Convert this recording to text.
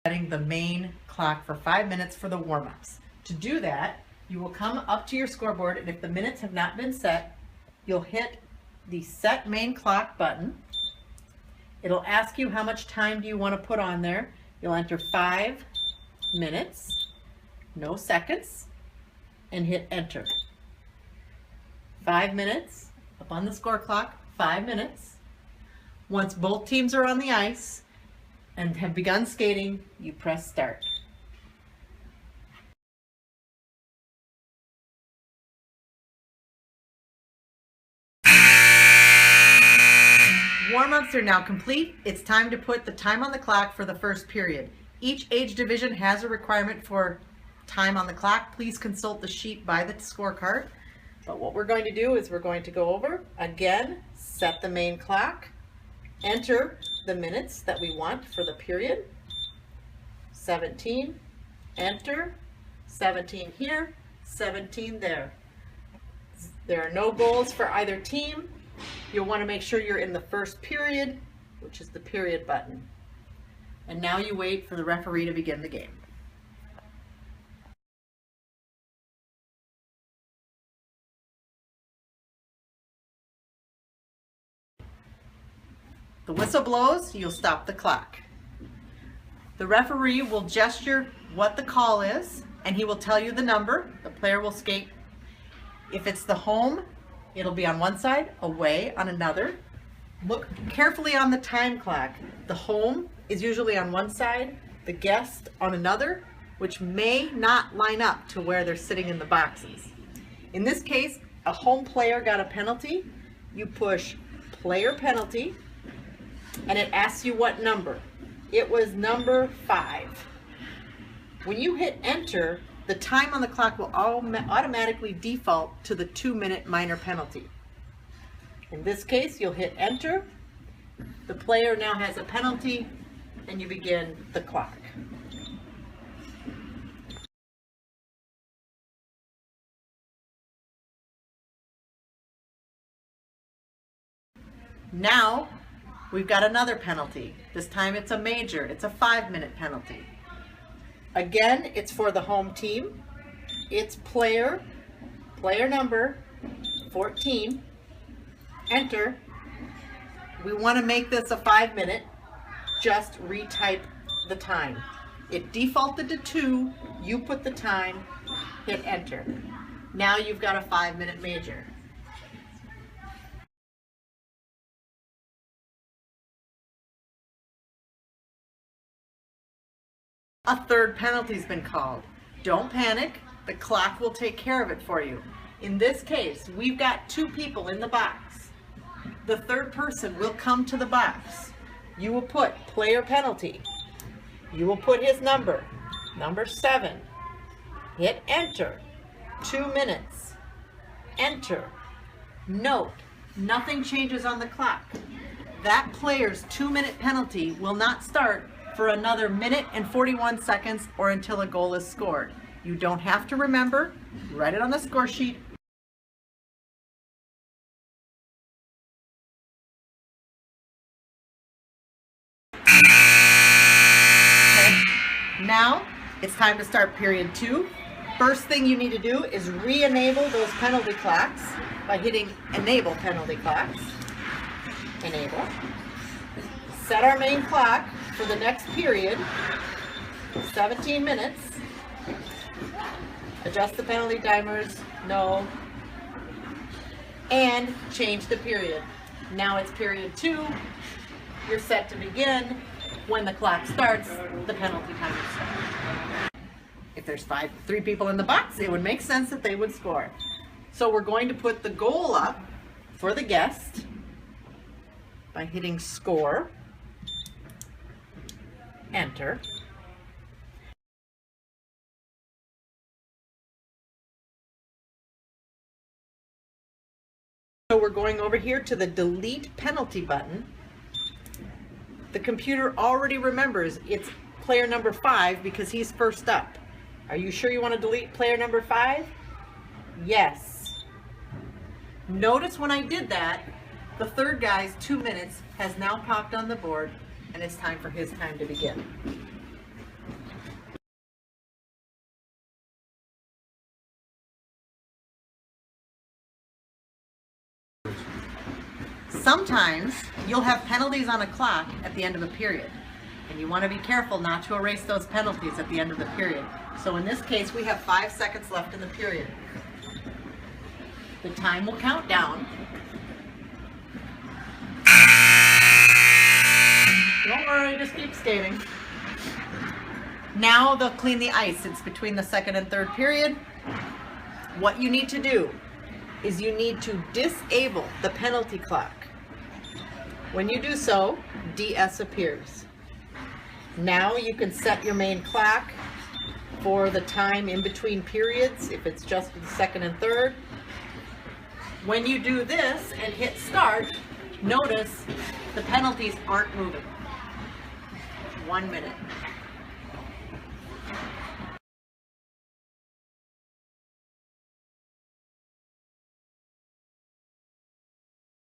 setting the main clock for 5 minutes for the warm-ups. To do that, you will come up to your scoreboard, and if the minutes have not been set, you'll hit the Set Main Clock button. It'll ask you how much time do you want to put on there. You'll enter 5 minutes, no seconds, and hit enter. 5 minutes, up on the score clock, 5 minutes. Once both teams are on the ice and have begun skating, you press start. Warm-ups are now complete. It's time to put the time on the clock for the first period. Each age division has a requirement for time on the clock. Please consult the sheet by the scorecard. But what we're going to do is we're going to go over, again, set the main clock, enter the minutes that we want for the period. 17, enter, 17 here, 17 there. There are no goals for either team. You'll want to make sure you're in the first period, which is the period button. And now you wait for the referee to begin the game. The whistle blows, you'll stop the clock. The referee will gesture what the call is, and he will tell you the number. The player will skate. If it's the home, it'll be on one side, away on another. Look carefully on the time clock. The home is usually on one side, the guest on another, which may not line up to where they're sitting in the boxes. In this case, a home player got a penalty. You push player penalty, and it asks you what number. It was number 5. When you hit enter, the time on the clock will automatically default to the 2-minute minor penalty. In this case, you'll hit enter. The player now has a penalty, and you begin the clock. Now, we've got another penalty. This time it's a major. It's a 5-minute penalty. Again, it's for the home team. It's player number 14, enter. We want to make this a 5-minute, just retype the time. It defaulted to 2, you put the time, hit enter. Now you've got a 5-minute major. A third penalty's been called. Don't panic, the clock will take care of it for you. In this case, we've got 2 people in the box. The third person will come to the box. You will put player penalty. You will put his number, number 7. Hit enter. 2 minutes. Enter. Note, nothing changes on the clock. That player's 2-minute penalty will not start for another minute and 41 seconds or until a goal is scored. You don't have to remember, write it on the score sheet. Okay. Now it's time to start period 2. First thing you need to do is re-enable those penalty clocks by hitting enable penalty clocks. Enable. Set our main clock for the next period, 17 minutes. Adjust the penalty timers, no. And change the period. Now it's period 2. You're set to begin. When the clock starts, the penalty timers start. If there's 3 people in the box, it would make sense that they would score. So we're going to put the goal up for the guest by hitting score. Enter. So we're going over here to the delete penalty button. The computer already remembers it's player number 5 because he's first up. Are you sure you want to delete player number 5? Yes. Notice when I did that, the third guy's 2 minutes has now popped on the board, and it's time for his time to begin. sometimes you'll have penalties on a clock at the end of a period, and you want to be careful not to erase those penalties at the end of the period. So in this case, we have 5 seconds left in the period. The time will count down. Don't worry, just keep skating. Now they'll clean the ice. It's between the second and third period. What you need to do is you need to disable the penalty clock. When you do so, DS appears. Now you can set your main clock for the time in between periods, if it's just the second and third. When you do this and hit start, notice the penalties aren't moving. 1 minute.